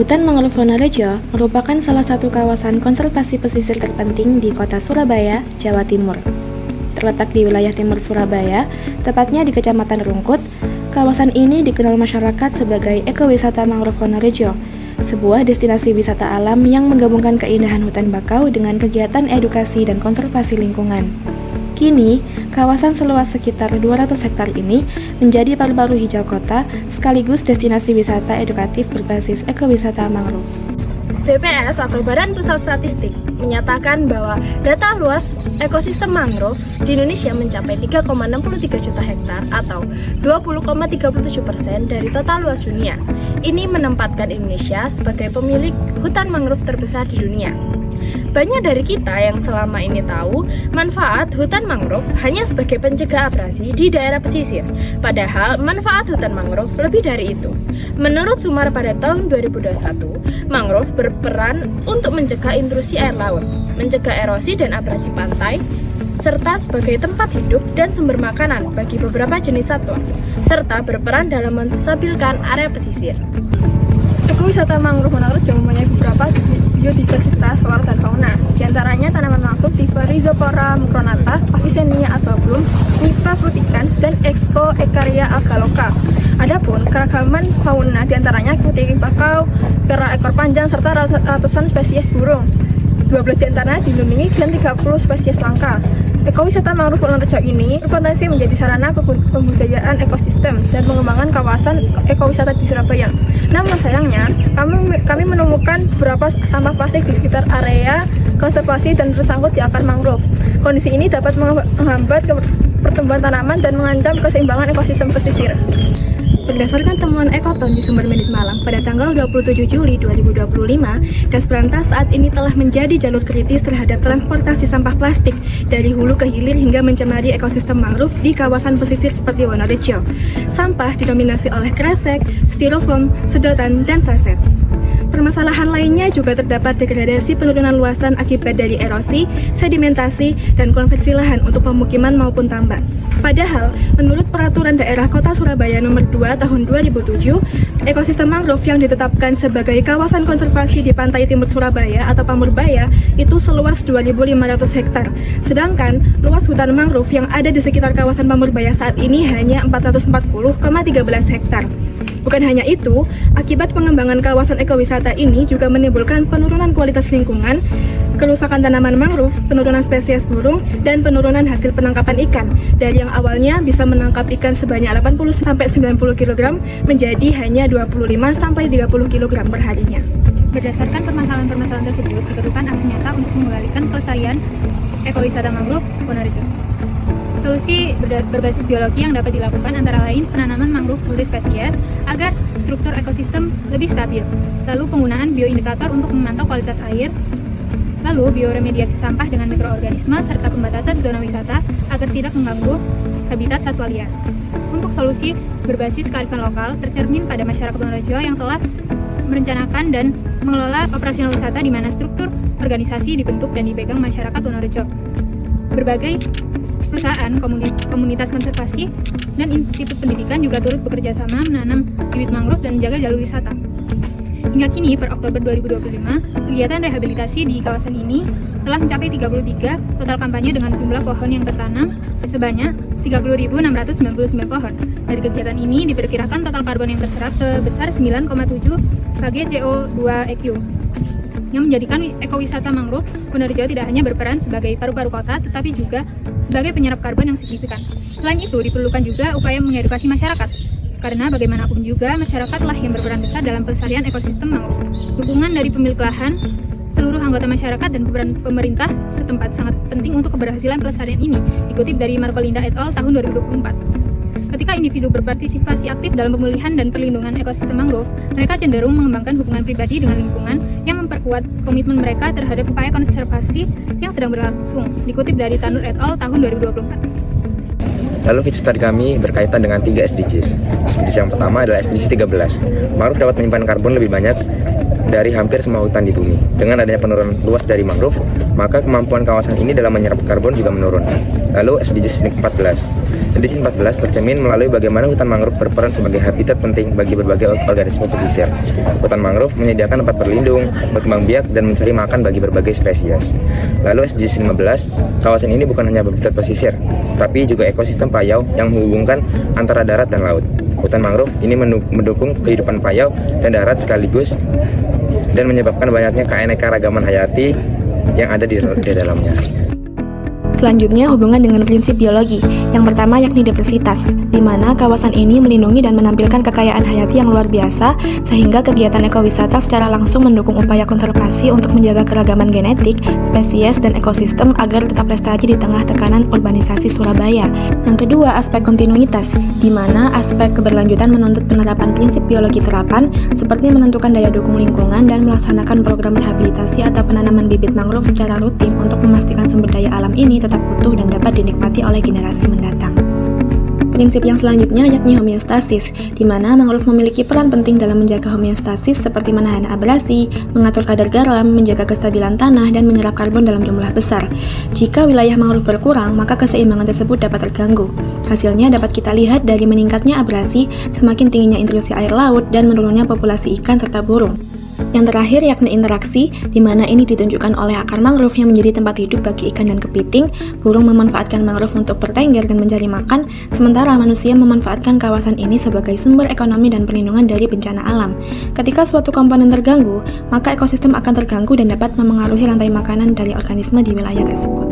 Hutan Mangrove Wonorejo merupakan salah satu kawasan konservasi pesisir terpenting di kota Surabaya, Jawa Timur. Terletak di wilayah timur Surabaya, tepatnya di Kecamatan Rungkut, kawasan ini dikenal masyarakat sebagai ekowisata Mangrove Wonorejo, sebuah destinasi wisata alam yang menggabungkan keindahan hutan bakau dengan kegiatan edukasi dan konservasi lingkungan. Kini, kawasan seluas sekitar 200 hektar ini menjadi paru-paru hijau kota sekaligus destinasi wisata edukatif berbasis ekowisata mangrove. BPS atau Badan Pusat Statistik menyatakan bahwa data luas ekosistem mangrove di Indonesia mencapai 3,63 juta hektar atau 20,37% dari total luas dunia. Ini menempatkan Indonesia sebagai pemilik hutan mangrove terbesar di dunia. Banyak dari kita yang selama ini tahu manfaat hutan mangrove hanya sebagai pencegah abrasi di daerah pesisir. Padahal manfaat hutan mangrove lebih dari itu. Menurut Sumar pada tahun 2021, mangrove berperan untuk mencegah intrusi air laut, mencegah erosi dan abrasi pantai, serta sebagai tempat hidup dan sumber makanan bagi beberapa jenis satwa, serta berperan dalam menstabilkan area pesisir. Ekowisata mangrove Wonorejo mempunyai beberapa biodiversitas flora dan fauna. Di antaranya tanaman mangrove tipe Rhizopora mucronata, Avicennia albabrum, Nipah fruticans, dan Excoecaria agaloka. Adapun keragaman fauna di antaranya kutik bakau, kera ekor panjang, serta ratusan spesies burung. 12 di antaranya dilindungi dan 30 spesies langka. Ekowisata mangrove Wonorejo ini berpotensi menjadi sarana pembudayaan ekosistem dan pengembangan kawasan ekowisata di Surabaya. Namun sayangnya, kami menemukan beberapa sampah plastik di sekitar area konservasi dan tersangkut di akar mangrove. Kondisi ini dapat menghambat pertumbuhan tanaman dan mengancam keseimbangan ekosistem pesisir. Berdasarkan temuan Ekoton di Sumber Medit Malang pada tanggal 27 Juli 2025, Gas Berantas saat ini telah menjadi jalur kritis terhadap transportasi sampah plastik dari hulu ke hilir hingga mencemari ekosistem mangrove di kawasan pesisir seperti Wonorejo. Sampah didominasi oleh kresek, styrofoam, sedotan, dan saset. Permasalahan lainnya juga terdapat degradasi penurunan luasan akibat dari erosi, sedimentasi, dan konversi lahan untuk pemukiman maupun tambak. Padahal, menurut Peraturan Daerah Kota Surabaya Nomor 2 Tahun 2007, ekosistem mangrove yang ditetapkan sebagai kawasan konservasi di pantai timur Surabaya atau Pamurbaya itu seluas 2.500 hektar. Sedangkan luas hutan mangrove yang ada di sekitar kawasan Pamurbaya saat ini hanya 440,13 hektar. Bukan hanya itu, akibat pengembangan kawasan ekowisata ini juga menimbulkan penurunan kualitas lingkungan, kerusakan tanaman mangrove, penurunan spesies burung, dan penurunan hasil penangkapan ikan. Dari yang awalnya bisa menangkap ikan sebanyak 80-90 kg menjadi hanya 25-30 kg per harinya. Berdasarkan permasalahan-permasalahan tersebut, diperlukan aksi nyata untuk mengembalikan kelestarian ekowisata mangrove Wonorejo. Solusi berbasis biologi yang dapat dilakukan antara lain penanaman mangrove multispesies agar struktur ekosistem lebih stabil, lalu penggunaan bioindikator untuk memantau kualitas air, lalu bioremediasi sampah dengan mikroorganisme, serta pembatasan zona wisata agar tidak mengganggu habitat satwa liar. Untuk solusi berbasis kearifan lokal tercermin pada masyarakat Wonorejo yang telah merencanakan dan mengelola operasional wisata di mana struktur organisasi dibentuk dan dipegang masyarakat Wonorejo. Berbagai perusahaan, komunitas konservasi, dan institut pendidikan juga turut bekerja sama menanam bibit mangrove dan menjaga jalur wisata. Hingga kini, per Oktober 2025, kegiatan rehabilitasi di kawasan ini telah mencapai 33 total kampanye dengan jumlah pohon yang tertanam sebanyak 30.699 pohon. Dari kegiatan ini diperkirakan total karbon yang terserap sebesar 9,7 kg CO2 EQ, yang menjadikan ekowisata mangrove Wonorejo tidak hanya berperan sebagai paru-paru kota, tetapi juga sebagai penyerap karbon yang signifikan. Selain itu, diperlukan juga upaya mengedukasi masyarakat, karena bagaimanapun juga masyarakatlah yang berperan besar dalam pelestarian ekosistem mangrove. Dukungan dari pemilik lahan, seluruh anggota masyarakat, dan peran pemerintah setempat sangat penting untuk keberhasilan pelestarian ini, dikutip dari Margolinda et al. Tahun 2024. Ketika individu berpartisipasi aktif dalam pemulihan dan perlindungan ekosistem mangrove, mereka cenderung mengembangkan hubungan pribadi dengan lingkungan yang memperkuat komitmen mereka terhadap upaya konservasi yang sedang berlangsung, dikutip dari Tanur et al. Tahun 2024. Lalu feature study kami berkaitan dengan 3 SDGs. SDGs yang pertama adalah SDGs 13. Mangrove dapat menyimpan karbon lebih banyak dari hampir semua hutan di bumi. Dengan adanya penurunan luas dari mangrove, maka kemampuan kawasan ini dalam menyerap karbon juga menurun. Lalu SDGs 14. SDGs 14 tercermin melalui bagaimana hutan mangrove berperan sebagai habitat penting bagi berbagai organisme pesisir. Hutan mangrove menyediakan tempat berlindung, berkembang biak, dan mencari makan bagi berbagai spesies. Lalu SDGs 15, kawasan ini bukan hanya habitat pesisir, tapi juga ekosistem payau yang menghubungkan antara darat dan laut. Hutan mangrove ini mendukung kehidupan payau dan darat sekaligus dan menyebabkan banyaknya keanekaragaman hayati yang ada di dalamnya. Selanjutnya, hubungan dengan prinsip biologi. Yang pertama yakni diversitas, di mana kawasan ini melindungi dan menampilkan kekayaan hayati yang luar biasa, sehingga kegiatan ekowisata secara langsung mendukung upaya konservasi untuk menjaga keragaman genetik, spesies, dan ekosistem agar tetap lestari di tengah tekanan urbanisasi Surabaya. Yang kedua, aspek kontinuitas, di mana aspek keberlanjutan menuntut penerapan prinsip biologi terapan, seperti menentukan daya dukung lingkungan dan melaksanakan program rehabilitasi atau penanaman bibit mangrove secara rutin untuk memastikan sumber daya alam ini tetap utuh dan dapat dinikmati oleh generasi mendatang. Prinsip yang selanjutnya yakni homeostasis, di mana mangrove memiliki peran penting dalam menjaga homeostasis seperti menahan abrasi, mengatur kadar garam, menjaga kestabilan tanah, dan menyerap karbon dalam jumlah besar. Jika wilayah mangrove berkurang, maka keseimbangan tersebut dapat terganggu. Hasilnya dapat kita lihat dari meningkatnya abrasi, semakin tingginya intrusi air laut, dan menurunnya populasi ikan serta burung. Yang terakhir yakni interaksi, di mana ini ditunjukkan oleh akar mangrove yang menjadi tempat hidup bagi ikan dan kepiting. Burung memanfaatkan mangrove untuk bertengger dan mencari makan, sementara manusia memanfaatkan kawasan ini sebagai sumber ekonomi dan perlindungan dari bencana alam. Ketika suatu komponen terganggu, maka ekosistem akan terganggu dan dapat memengaruhi rantai makanan dari organisme di wilayah tersebut.